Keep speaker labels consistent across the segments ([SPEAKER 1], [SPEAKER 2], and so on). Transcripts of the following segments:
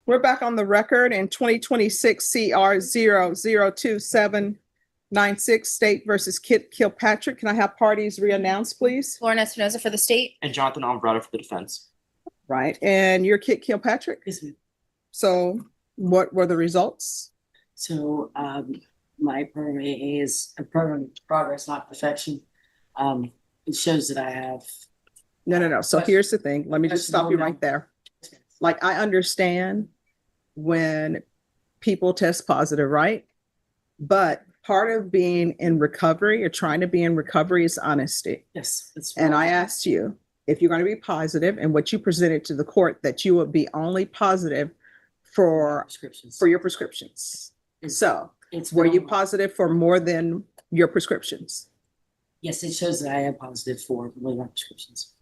[SPEAKER 1] We're back on the record in 2026 CR 0027996 State versus Kit Kilpatrick. Can I have parties re-announced, please?
[SPEAKER 2] Lauren Espinoza for the state.
[SPEAKER 3] And Jonathan Alvarado for the defense.
[SPEAKER 1] Right. And you're Kit Kilpatrick?
[SPEAKER 4] Yes, ma'am.
[SPEAKER 1] So what were the results?
[SPEAKER 4] So my program AA is a program of progress, not perfection. It shows that I have.
[SPEAKER 1] No. So here's the thing. Let me just stop you right there. Like, I understand when people test positive, right? But part of being in recovery or trying to be in recovery is honesty.
[SPEAKER 4] Yes. That's
[SPEAKER 1] And
[SPEAKER 4] right.
[SPEAKER 1] I asked you if you're going to be positive, and what you presented to the court, that you would be only positive for
[SPEAKER 4] prescriptions.
[SPEAKER 1] your prescriptions. So
[SPEAKER 4] It's
[SPEAKER 1] were you
[SPEAKER 4] normal.
[SPEAKER 1] positive for more than your prescriptions?
[SPEAKER 4] Yes, it shows that I am positive for more than my prescriptions.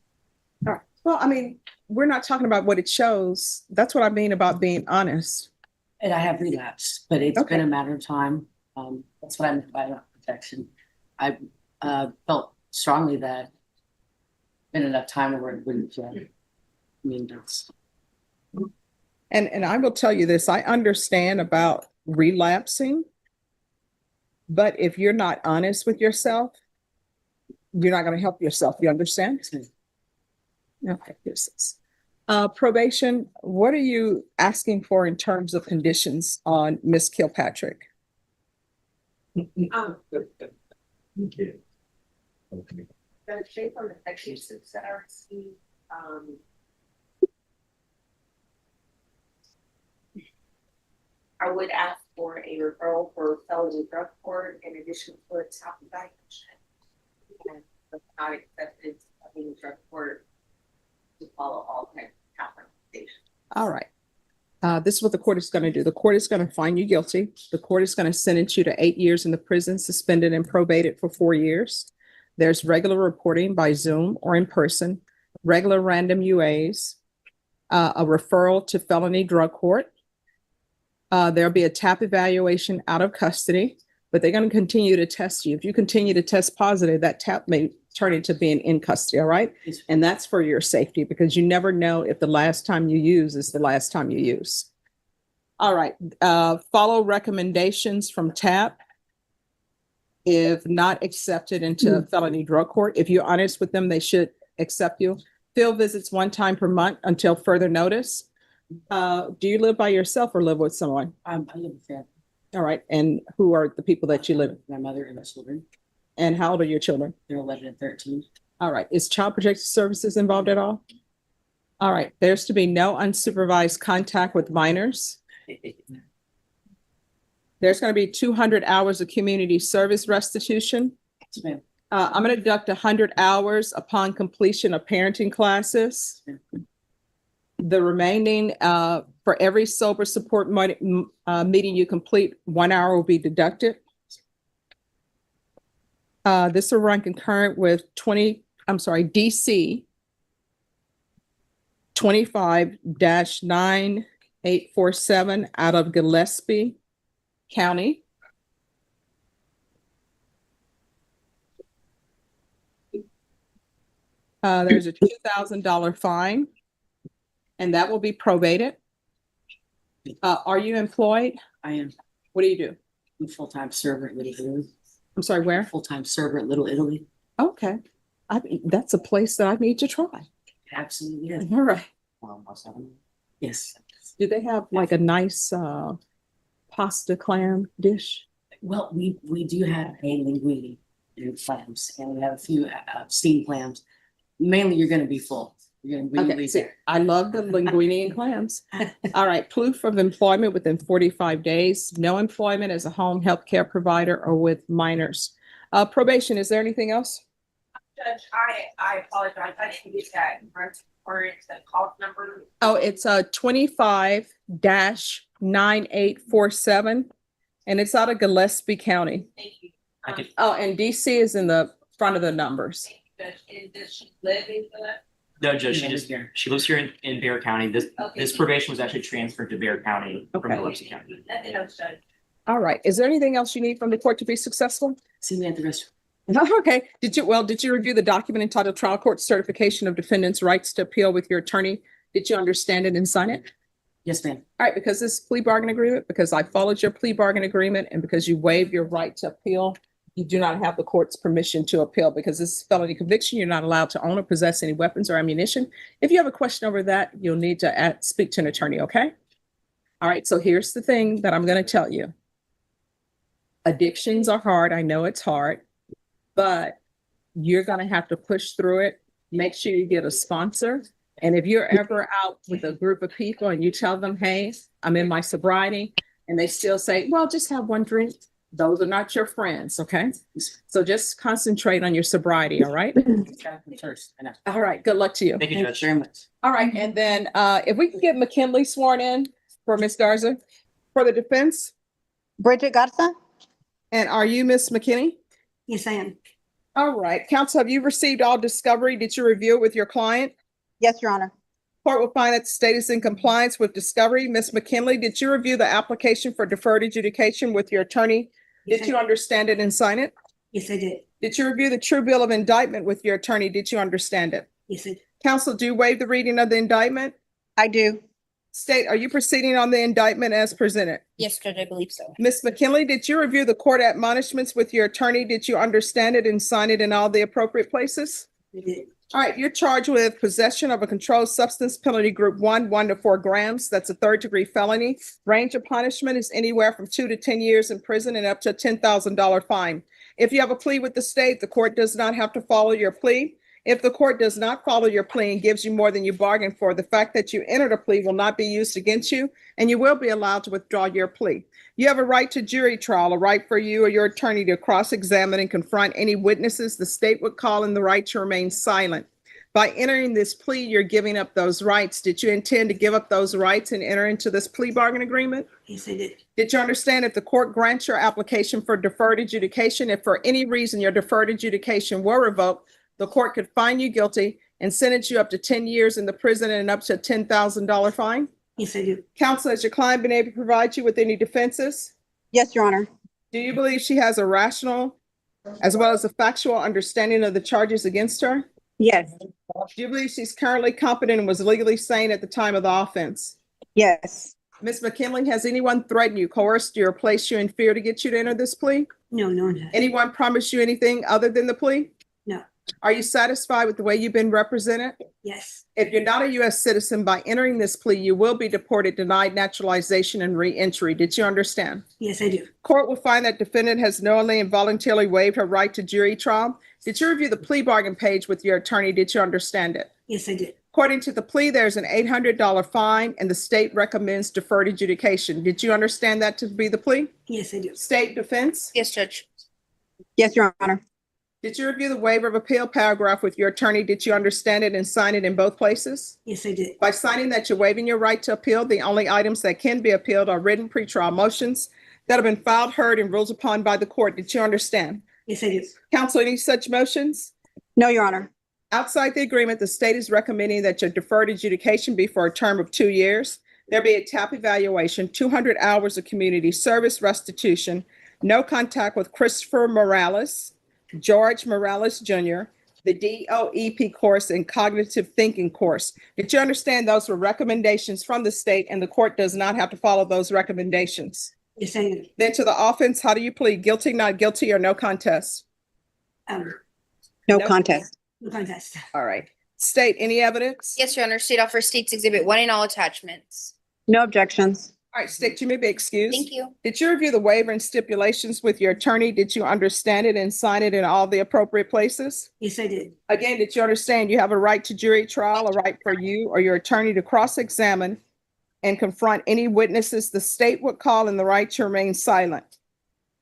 [SPEAKER 1] All right. Well, I mean, we're not talking about what it shows. That's what I mean about being honest.
[SPEAKER 4] And I have relapsed, but it's
[SPEAKER 1] Okay.
[SPEAKER 4] been a matter of time. That's what I meant by not protection. I felt strongly that been enough time where it wouldn't mean that's.
[SPEAKER 1] And I will tell you this, I understand about relapsing, but if you're not honest with yourself, you're not going to help yourself. You understand? Okay, here's this. Probation, what are you asking for in terms of conditions on Miss Kilpatrick?
[SPEAKER 5] The shape on the executions that are received, I would ask for a referral for felony drug court in addition to a top evaluation. And without acceptance of any drug court to follow all kinds of top recommendations.
[SPEAKER 1] All right. This is what the court is going to do. The court is going to find you guilty. The court is going to sentence you to 8 years in the prison, suspended and probated for 4 years. There's regular reporting by Zoom or in person, regular random UAs, a referral to felony drug court. There'll be a TAP evaluation out of custody, but they're going to continue to test you. If you continue to test positive, that TAP may turn into being in custody, all right?
[SPEAKER 4] Yes.
[SPEAKER 1] And that's for your safety, because you never know if the last time you use is the last time you use. All right, follow recommendations from TAP. If not accepted into felony drug court, if you're honest with them, they should accept you. Field visits 1 time per month until further notice. Do you live by yourself or live with someone?
[SPEAKER 4] I live with family,
[SPEAKER 1] All right, and who are the people that you live with?
[SPEAKER 4] my mother and my children.
[SPEAKER 1] And how old are your children?
[SPEAKER 4] They're 11 and 13.
[SPEAKER 1] All right, is Child Protective Services involved at all? All right, there's to be no unsupervised contact with minors. There's going to be 200 hours of community service restitution.
[SPEAKER 4] Yes, ma'am.
[SPEAKER 1] I'm going to deduct 100 hours upon completion of parenting classes. The remaining, for every sober support meeting you complete, 1 hour will be deducted. This will run concurrent with DC 25-9847 out of Gillespie County. There's a $2,000 fine, and that will be probated. Are you employed?
[SPEAKER 4] I am.
[SPEAKER 1] What do you do?
[SPEAKER 4] I'm a full-time server at Little Italy.
[SPEAKER 1] I'm sorry, where?
[SPEAKER 4] Full-time server at Little Italy.
[SPEAKER 1] Okay. That's a place that I need to try.
[SPEAKER 4] Absolutely. Yes.
[SPEAKER 1] All right.
[SPEAKER 4] Yes.
[SPEAKER 1] Do they have like a nice pasta clam dish?
[SPEAKER 4] Well, we do have a linguine and clams, and we have a few steamed clams. Mainly, you're going to be full. You're going to
[SPEAKER 1] Okay,
[SPEAKER 4] be
[SPEAKER 1] see,
[SPEAKER 4] there.
[SPEAKER 1] I love the linguine and clams. All right, proof of employment within 45 days, no employment as a home health care provider or with minors. Probation, is there anything else?
[SPEAKER 5] Judge, I apologize. I didn't get that or it's the call number.
[SPEAKER 1] Oh, it's 25-9847, and it's out of Gillespie County.
[SPEAKER 5] Thank you.
[SPEAKER 3] I could-
[SPEAKER 1] Oh, and DC is in the front of the numbers.
[SPEAKER 5] Judge, does she live in the?
[SPEAKER 3] No, Judge,
[SPEAKER 4] Yeah, here.
[SPEAKER 3] she lives here in Bear County. This
[SPEAKER 5] Okay.
[SPEAKER 3] probation was actually transferred to Bear County from
[SPEAKER 1] Okay.
[SPEAKER 3] Gillespie County.
[SPEAKER 5] Nothing else, Judge.
[SPEAKER 1] All right, is there anything else you need from the court to be successful?
[SPEAKER 4] See me at the restaurant.
[SPEAKER 1] Okay, did you review the document entitled Trial Court Certification of Defendant's Rights to Appeal with your attorney? Did you understand it and sign it?
[SPEAKER 4] Yes, ma'am.
[SPEAKER 1] All right, because this plea bargain agreement, because I followed your plea bargain agreement and because you waived your right to appeal, you do not have the court's permission to appeal because this is felony conviction. You're not allowed to own or possess any weapons or ammunition. If you have a question over that, you'll need to speak to an attorney, okay? All right, so here's the thing that I'm going to tell you. Addictions are hard. I know it's hard, but you're going to have to push through it. Make sure you get a sponsor. And if you're ever out with a group of people and you tell them, hey, I'm in my sobriety, and they still say, well, just have one drink, those are not your friends, okay? So just concentrate on your sobriety, all right?
[SPEAKER 4] First, I know.
[SPEAKER 1] All right, good luck to you.
[SPEAKER 3] Thank you,
[SPEAKER 4] Thank you
[SPEAKER 3] Judge.
[SPEAKER 4] very much.
[SPEAKER 1] All right, and then if we can get McKinley sworn in for Ms. Garza for the defense.
[SPEAKER 2] Bridget Garza?
[SPEAKER 1] And are you Ms. McKinney?
[SPEAKER 2] Yes, I am.
[SPEAKER 1] All right, counsel, have you received all discovery? Did you review it with your client?
[SPEAKER 2] Yes, Your Honor.
[SPEAKER 1] Court will find that the state is in compliance with discovery. Ms. McKinley, did you review the application for deferred adjudication with your attorney? Did you understand it and sign it?
[SPEAKER 2] Yes, I did.
[SPEAKER 1] Did you review the true bill of indictment with your attorney? Did you understand it?
[SPEAKER 2] Yes, I did.
[SPEAKER 1] Counsel, do you waive the reading of the indictment?
[SPEAKER 2] I do.
[SPEAKER 1] State, are you proceeding on the indictment as presented?
[SPEAKER 6] Yes, Judge, I believe so.
[SPEAKER 1] Ms. McKinley, did you review the court admonishments with your attorney? Did you understand it and sign it in all the appropriate places?
[SPEAKER 2] I did.
[SPEAKER 1] All right, you're charged with possession of a controlled substance, penalty group 1 to 4 grams. That's a third-degree felony. Range of punishment is anywhere from 2 to 10 years in prison and up to a $10,000 fine. If you have a plea with the state, the court does not have to follow your plea. If the court does not follow your plea and gives you more than you bargained for, the fact that you entered a plea will not be used against you, and you will be allowed to withdraw your plea. You have a right to jury trial, a right for you or your attorney to cross-examine and confront any witnesses the state would call, and the right to remain silent. By entering this plea, you're giving up those rights. Did you intend to give up those rights and enter into this plea bargain agreement?
[SPEAKER 2] Yes, I did.
[SPEAKER 1] Did you understand if the court grants your application for deferred adjudication, if for any reason your deferred adjudication were revoked, the court could find you guilty and sentence you up to 10 years in the prison and up to a $10,000 fine?
[SPEAKER 2] Yes, I do.
[SPEAKER 1] Counsel, has your client been able to provide you with any defenses?
[SPEAKER 2] Yes, Your Honor.
[SPEAKER 1] Do you believe she has a rational as well as a factual understanding of the charges against her?
[SPEAKER 2] Yes.
[SPEAKER 1] Do you believe she's currently competent and was legally sane at the time of the offense?
[SPEAKER 2] Yes.
[SPEAKER 1] Ms. McKinley, has anyone threatened you, coerced you, or placed you in fear to get you to enter this plea?
[SPEAKER 2] No, no one has.
[SPEAKER 1] Anyone promised you anything other than the plea?
[SPEAKER 2] No.
[SPEAKER 1] Are you satisfied with the way you've been represented?
[SPEAKER 2] Yes.
[SPEAKER 1] If you're not a U.S. citizen, by entering this plea, you will be deported, denied naturalization, and re-entry. Did you understand?
[SPEAKER 2] Yes, I do.
[SPEAKER 1] Court will find that defendant has knowingly and voluntarily waived her right to jury trial. Did you review the plea bargain page with your attorney? Did you understand it?
[SPEAKER 2] Yes, I did.
[SPEAKER 1] According to the plea, there's an $800 fine, and the state recommends deferred adjudication. Did you understand that to be the plea?
[SPEAKER 2] Yes, I do.
[SPEAKER 1] State defense?
[SPEAKER 6] Yes, Judge.
[SPEAKER 2] Yes, Your Honor.
[SPEAKER 1] Did you review the waiver of appeal paragraph with your attorney? Did you understand it and sign it in both places?
[SPEAKER 2] Yes, I did.
[SPEAKER 1] By signing that you're waiving your right to appeal, the only items that can be appealed are written pretrial motions that have been filed, heard, and ruled upon by the court. Did you understand?
[SPEAKER 2] Yes, I do.
[SPEAKER 1] Counsel, any such motions?
[SPEAKER 2] No, Your Honor.
[SPEAKER 1] Outside the agreement, the state is recommending that your deferred adjudication be for a term of 2 years. There be a TAP evaluation, 200 hours of community service restitution, no contact with Christopher Morales, George Morales Jr., the DOEP course, and cognitive thinking course. Did you understand those were recommendations from the state and the court does not have to follow those recommendations?
[SPEAKER 2] Yes, I do.
[SPEAKER 1] Then to the offense, how do you plead? Guilty, not guilty, or no contest?
[SPEAKER 2] No
[SPEAKER 1] No.
[SPEAKER 2] contest. No contest.
[SPEAKER 1] All right. State, any evidence?
[SPEAKER 6] Yes, Your Honor. State offer States Exhibit 1 in all attachments.
[SPEAKER 2] No objections.
[SPEAKER 1] All right, state, you may be excused.
[SPEAKER 6] Thank you.
[SPEAKER 1] Did you review the waiver and stipulations with your attorney? Did you understand it and sign it in all the appropriate places?
[SPEAKER 2] Yes, I did.
[SPEAKER 1] Again, did you understand you have a right to jury trial, a right for you or your attorney to cross-examine and confront any witnesses the state would call, and the right to remain silent?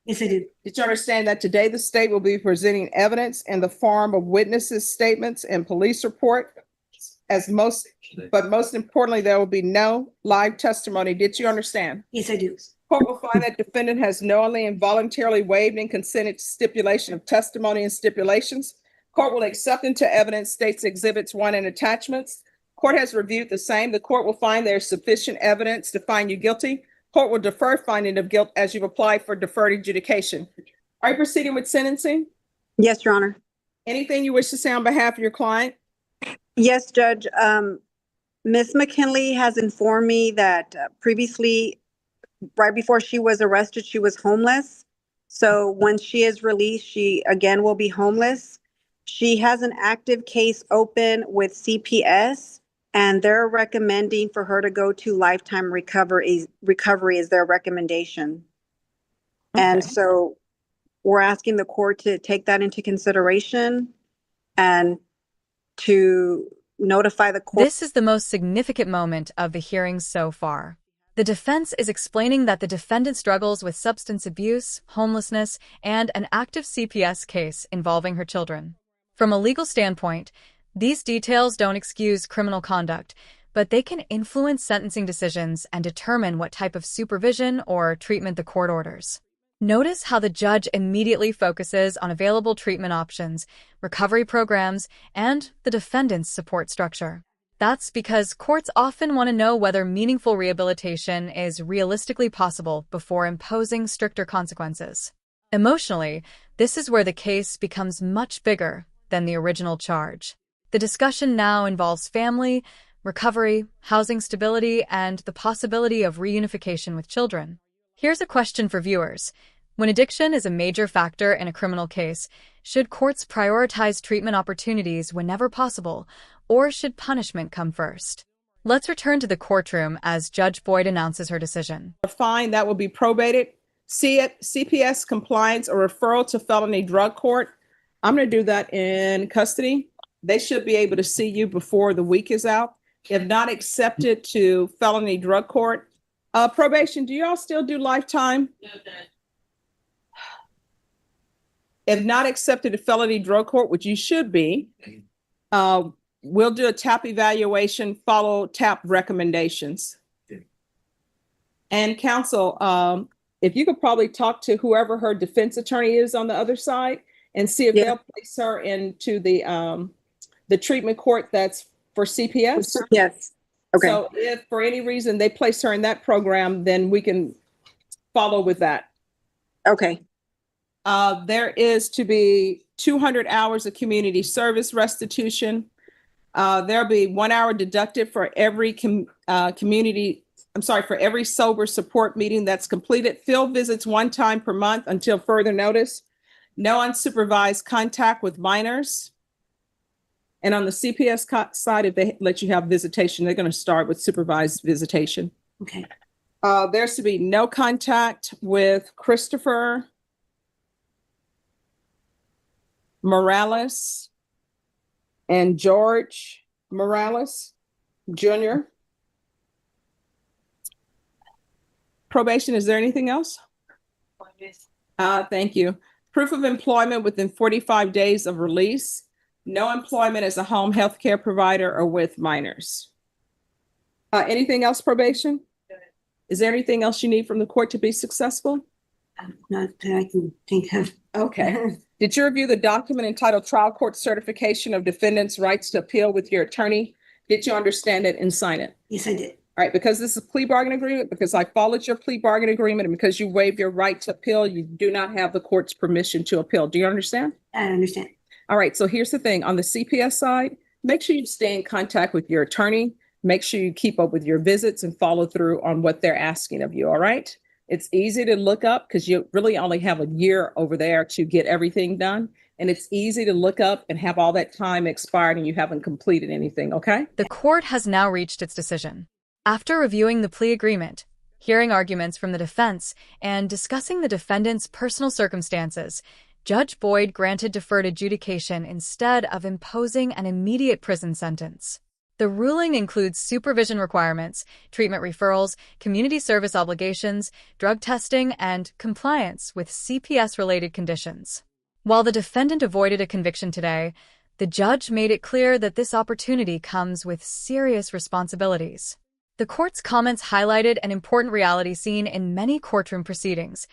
[SPEAKER 2] Yes, I do.
[SPEAKER 1] Did you understand that today the state will be presenting evidence in the form of witnesses' statements and police report? But most importantly, there will be no live testimony. Did you understand?
[SPEAKER 2] Yes, I do.
[SPEAKER 1] Court will find that defendant has knowingly and voluntarily waived and consented to stipulation of testimony and stipulations. Court will accept into evidence States Exhibits 1 and attachments. Court has reviewed the same. The court will find there is sufficient evidence to find you guilty. Court will defer finding of guilt as you've applied for deferred adjudication. Are you proceeding with sentencing?
[SPEAKER 2] Yes, Your Honor.
[SPEAKER 1] Anything you wish to say on behalf of your client?
[SPEAKER 2] Yes, Judge. Ms. McKinley has informed me that previously, right before she was arrested, she was homeless. So when she is released, she again will be homeless. She has an active case open with CPS, and they're recommending for her to go to lifetime recovery is their recommendation. And
[SPEAKER 1] Okay.
[SPEAKER 2] so we're asking the court to take that into consideration and to notify the court.
[SPEAKER 7] This is the most significant moment of the hearing so far. The defense is explaining that the defendant struggles with substance abuse, homelessness, and an active CPS case involving her children. From a legal standpoint, these details don't excuse criminal conduct, but they can influence sentencing decisions and determine what type of supervision or treatment the court orders. Notice how the judge immediately focuses on available treatment options, recovery programs, and the defendant's support structure. That's because courts often want to know whether meaningful rehabilitation is realistically possible before imposing stricter consequences. Emotionally, this is where the case becomes much bigger than the original charge. The discussion now involves family, recovery, housing stability, and the possibility of reunification with children. Here's a question for viewers. When addiction is a major factor in a criminal case, should courts prioritize treatment opportunities whenever possible, or should punishment come first? Let's return to the courtroom as Judge Boyd announces her decision.
[SPEAKER 1] A fine that will be probated, CPS compliance or referral to felony drug court. I'm going to do that in custody. They should be able to see you before the week is out. If not accepted to felony drug court, probation, do y'all still do lifetime? If not accepted to felony drug court, which you should be, we'll do a TAP evaluation, follow TAP recommendations. And counsel, if you could probably talk to whoever her defense attorney is on the other side and see if they'll place her into the treatment court that's for CPS.
[SPEAKER 2] Yes. Okay.
[SPEAKER 1] So if for any reason they place her in that program, then we can follow with that.
[SPEAKER 2] Okay.
[SPEAKER 1] There is to be 200 hours of community service restitution. There'll be 1 hour deducted for every for every sober support meeting that's completed. Field visits 1 time per month until further notice. No unsupervised contact with minors. And on the CPS side, if they let you have visitation, they're going to start with supervised visitation.
[SPEAKER 2] Okay.
[SPEAKER 1] There's to be no contact with Christopher Morales and George Morales Jr. Probation, is there anything else? Thank you. Proof of employment within 45 days of release. No employment as a home health care provider or with minors. Anything else, probation? Is there anything else you need from the court to be successful?
[SPEAKER 2] Not that I can think of.
[SPEAKER 1] Okay. Did you review the document entitled Trial Court Certification of Defendant's Rights to Appeal with your attorney? Did you understand it and sign it?
[SPEAKER 2] Yes, I did.
[SPEAKER 1] All right, because this is a plea bargain agreement, because I followed your plea bargain agreement, and because you waived your right to appeal, you do not have the court's permission to appeal. Do you understand?
[SPEAKER 2] I understand.
[SPEAKER 1] All right, so here's the thing. On the CPS side, make sure you stay in contact with your attorney. Make sure you keep up with your visits and follow through on what they're asking of you, all right? It's easy to look up because you really only have a year over there to get everything done. And it's easy to look up and have all that time expired and you haven't completed anything, okay?
[SPEAKER 7] The court has now reached its decision. After reviewing the plea agreement, hearing arguments from the defense, and discussing the defendant's personal circumstances, Judge Boyd granted deferred adjudication instead of imposing an immediate prison sentence. The ruling includes supervision requirements, treatment referrals, community service obligations, drug testing, and compliance with CPS-related conditions. While the defendant avoided a conviction today, the judge made it clear that this opportunity comes with serious responsibilities. The court's comments highlighted an important reality seen in many courtroom proceedings.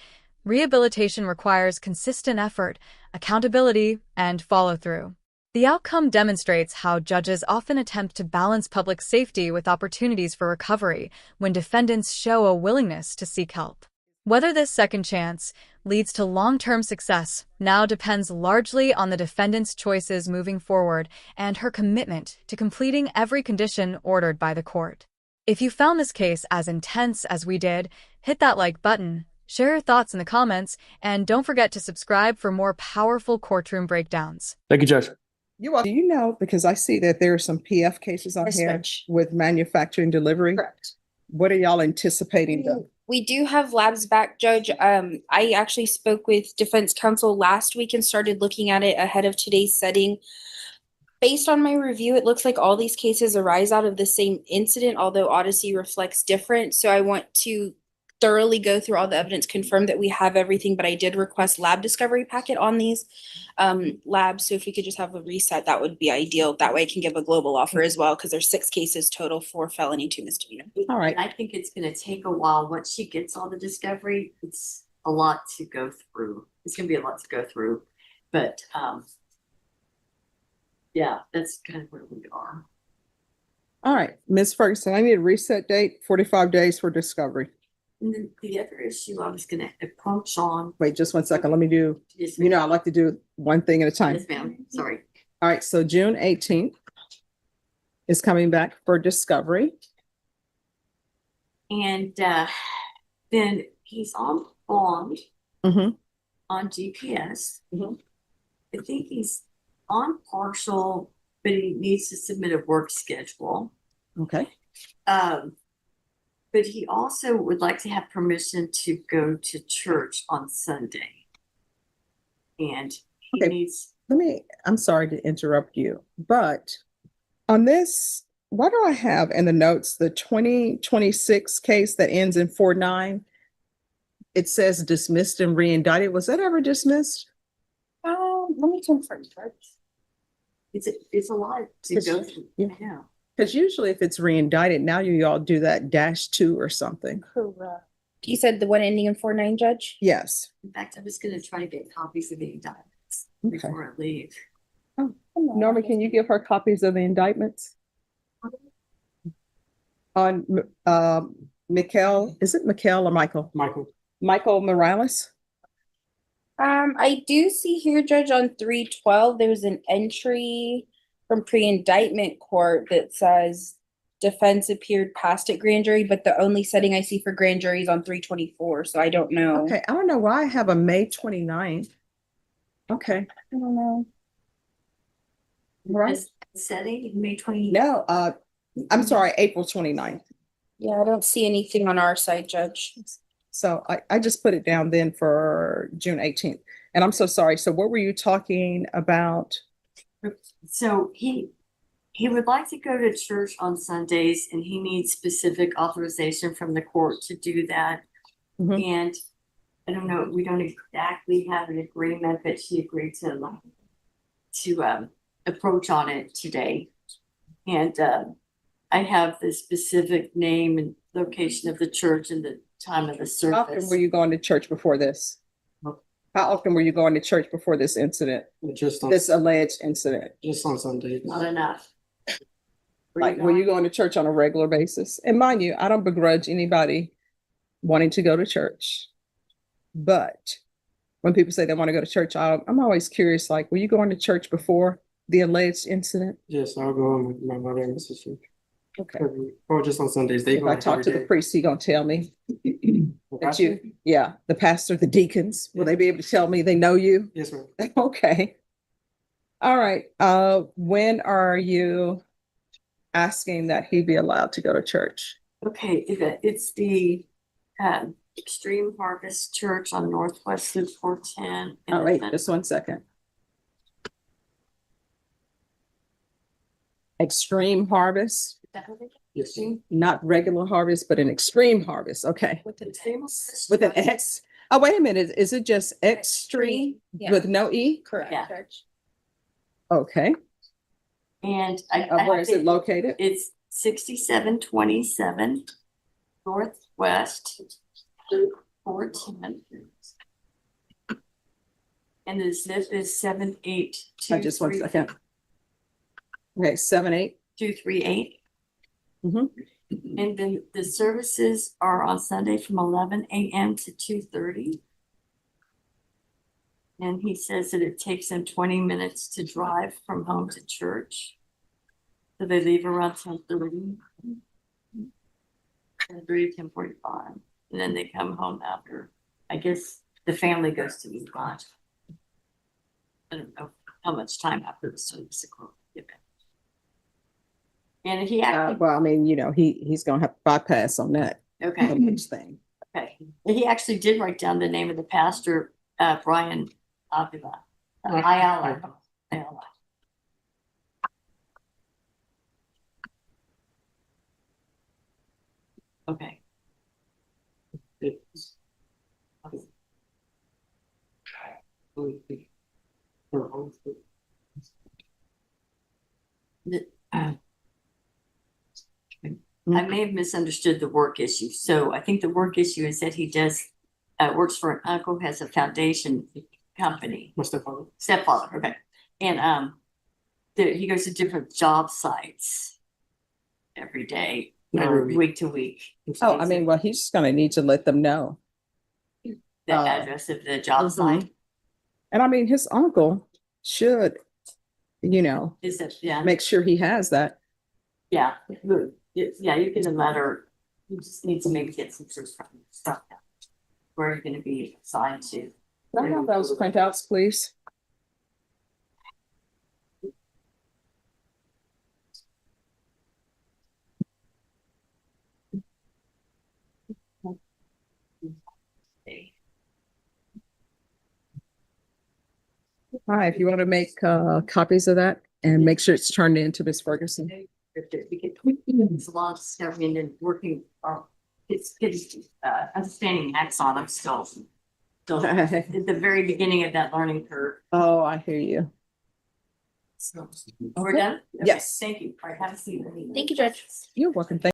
[SPEAKER 7] Rehabilitation requires consistent effort, accountability, and follow-through. The outcome demonstrates how judges often attempt to balance public safety with opportunities for recovery when defendants show a willingness to seek help. Whether this second chance leads to long-term success now depends largely on the defendant's choices moving forward and her commitment to completing every condition ordered by the court. If you found this case as intense as we did, hit that like button, share your thoughts in the comments, and don't forget to subscribe for more powerful courtroom breakdowns.
[SPEAKER 8] Thank you, Judge.
[SPEAKER 1] Do you know, because I see that there are some PF cases on
[SPEAKER 6] Yes,
[SPEAKER 1] here
[SPEAKER 6] Judge.
[SPEAKER 1] with manufacturing delivery.
[SPEAKER 6] Correct.
[SPEAKER 1] What are y'all anticipating though?
[SPEAKER 6] We do have labs back, Judge. I actually spoke with defense counsel last week and started looking at it ahead of today's setting. Based on my review, it looks like all these cases arise out of the same incident, although Odyssey reflects different. So I want to thoroughly go through all the evidence, confirm that we have everything, but I did request lab discovery packet on these labs. So if we could just have a reset, that would be ideal. That way I can give a global offer as well, because there's 6 cases total, 4 felony, 2 misdemeanor.
[SPEAKER 1] All right.
[SPEAKER 4] I think it's gonna take a while. Once she gets all the discovery, it's a lot to go through. It's gonna be a lot to go through, but, yeah, that's kind of where we are.
[SPEAKER 1] All right, Ms. Ferguson, I need a reset date, 45 days for discovery.
[SPEAKER 4] And then the other issue I was gonna approach on.
[SPEAKER 1] Wait, just one second. Let me do,
[SPEAKER 4] Yes,
[SPEAKER 1] you know, I like to do one thing at a time.
[SPEAKER 4] Yes, ma'am, sorry.
[SPEAKER 1] All right, so June 18th is coming back for discovery.
[SPEAKER 4] And, then he's on bond
[SPEAKER 1] Mhm.
[SPEAKER 4] on GPS.
[SPEAKER 1] Mhm.
[SPEAKER 4] I think he's on partial, but he needs to submit a work schedule.
[SPEAKER 1] Okay.
[SPEAKER 4] But he also would like to have permission to go to church on Sunday. And he
[SPEAKER 1] Okay.
[SPEAKER 4] needs,
[SPEAKER 1] I'm sorry to interrupt you, but on this, why do I have in the notes the 2026 case that ends in 49? It says dismissed and re-indicted. Was that ever dismissed?
[SPEAKER 6] Let me confirm first.
[SPEAKER 4] it's a lot to go through.
[SPEAKER 1] Yeah.
[SPEAKER 4] Yeah.
[SPEAKER 1] Because usually if it's re-indicted, now you all do that -2 or something.
[SPEAKER 6] Correct. You said the one ending in 49, Judge?
[SPEAKER 1] Yes.
[SPEAKER 4] In fact, I'm just gonna try to get copies of the indictments
[SPEAKER 1] Okay.
[SPEAKER 4] before I leave.
[SPEAKER 1] Norma, can you give her copies of the indictments? On Mikhail, is it Mikhail or Michael? Michael Morales?
[SPEAKER 6] I do see here, Judge, on 312, there's an entry from pre-indictment court that says defense appeared past at grand jury, but the only setting I see for grand jury is on 324, so I don't know.
[SPEAKER 1] Okay, I don't know why I have a May 29th. Okay,
[SPEAKER 6] I don't know.
[SPEAKER 1] right.
[SPEAKER 4] As setting, May 20.
[SPEAKER 1] No, I'm sorry, April 29th.
[SPEAKER 6] Yeah, I don't see anything on our side, Judge.
[SPEAKER 1] So I just put it down then for June 18th. And I'm so sorry. So what were you talking about?
[SPEAKER 4] So he would like to go to church on Sundays and he needs specific authorization from the court to do that.
[SPEAKER 1] Mhm.
[SPEAKER 4] And I don't know, we don't exactly have an agreement, but she agreed to approach on it today. And I have the specific name and location of the church and the time of the
[SPEAKER 1] How often
[SPEAKER 4] service.
[SPEAKER 1] were you going to church before this? How often were you going to church before this incident,
[SPEAKER 8] Just on,
[SPEAKER 1] this alleged incident?
[SPEAKER 8] just on Sundays.
[SPEAKER 4] Not enough.
[SPEAKER 1] Like, were you going to church on a regular basis? And mind you, I don't begrudge anybody wanting to go to church. But when people say they want to go to church, I'm always curious, like, were you going to church before the alleged incident?
[SPEAKER 8] Yes, I'll go home with my mother and sister.
[SPEAKER 1] Okay.
[SPEAKER 8] Or just on Sundays. They
[SPEAKER 1] If
[SPEAKER 8] go
[SPEAKER 1] I talk to the
[SPEAKER 8] every day.
[SPEAKER 1] priest, he gonna tell me that
[SPEAKER 8] Pastor?
[SPEAKER 1] yeah, the pastor, the deacons, will they be able to tell me they know you?
[SPEAKER 8] Yes, ma'am.
[SPEAKER 1] Okay. All right. When are you asking that he be allowed to go to church?
[SPEAKER 4] Okay, it's the Extreme Harvest Church on Northwest Loop 410.
[SPEAKER 1] All right, just one second. Extreme harvest,
[SPEAKER 8] Yes.
[SPEAKER 1] not regular harvest, but an extreme harvest. Okay.
[SPEAKER 4] With the famous.
[SPEAKER 1] With an X. Oh, wait a minute. Is it just extreme
[SPEAKER 6] Yeah.
[SPEAKER 1] with no E?
[SPEAKER 6] Correct,
[SPEAKER 4] Yeah.
[SPEAKER 6] Judge.
[SPEAKER 1] Okay.
[SPEAKER 4] And I
[SPEAKER 1] Where
[SPEAKER 4] have
[SPEAKER 1] is it located?
[SPEAKER 4] It's 6727 Northwest Loop 410. And the zip is 782.
[SPEAKER 1] Just one second. Okay, 7-8.
[SPEAKER 4] 238.
[SPEAKER 1] Mhm.
[SPEAKER 9] And then the services are on Sunday from 11 a.m. to 2:30. And he says that it takes them 20 minutes to drive from home to church. So they leave around 10:30. 10:30, 10:45. And then they come home after. I guess the family goes to eat lunch. I don't know how much time after the service. And he actually,
[SPEAKER 1] Well, I mean, he's gonna have to bypass on that
[SPEAKER 9] okay.
[SPEAKER 1] lunch thing.
[SPEAKER 9] Okay, he actually did write down the name of the pastor, Brian Avila. Ayala. Ayala. Okay. I may have misunderstood the work issue. So I think the work issue is that he does, works for an uncle, has a foundation company.
[SPEAKER 8] My stepfather.
[SPEAKER 9] Stepfather, okay. And he goes to different job sites every day,
[SPEAKER 8] Every week.
[SPEAKER 9] week to week.
[SPEAKER 1] Oh, I mean, well, he's just gonna need to let them know.
[SPEAKER 9] The address of the job
[SPEAKER 1] Mhm.
[SPEAKER 9] site
[SPEAKER 1] And I mean, his uncle should,
[SPEAKER 9] is that, yeah,
[SPEAKER 1] make sure he has that.
[SPEAKER 9] yeah. Yeah, you get a letter. You just need to maybe get some sort of stuff down. Where you're gonna be assigned to.
[SPEAKER 1] Can I have those printouts, please? Hi, if you want to make copies of that and make sure it's turned into Miss Ferguson.
[SPEAKER 9] It's a lot of discovery and then working, it's understanding acts on them still. Still at the very beginning of that learning curve.
[SPEAKER 1] Oh, I hear you.
[SPEAKER 9] So, we're done? Okay,
[SPEAKER 1] Yes.
[SPEAKER 9] Thank you. All right, have a seat.
[SPEAKER 6] Thank you, Judge.
[SPEAKER 1] You're welcome.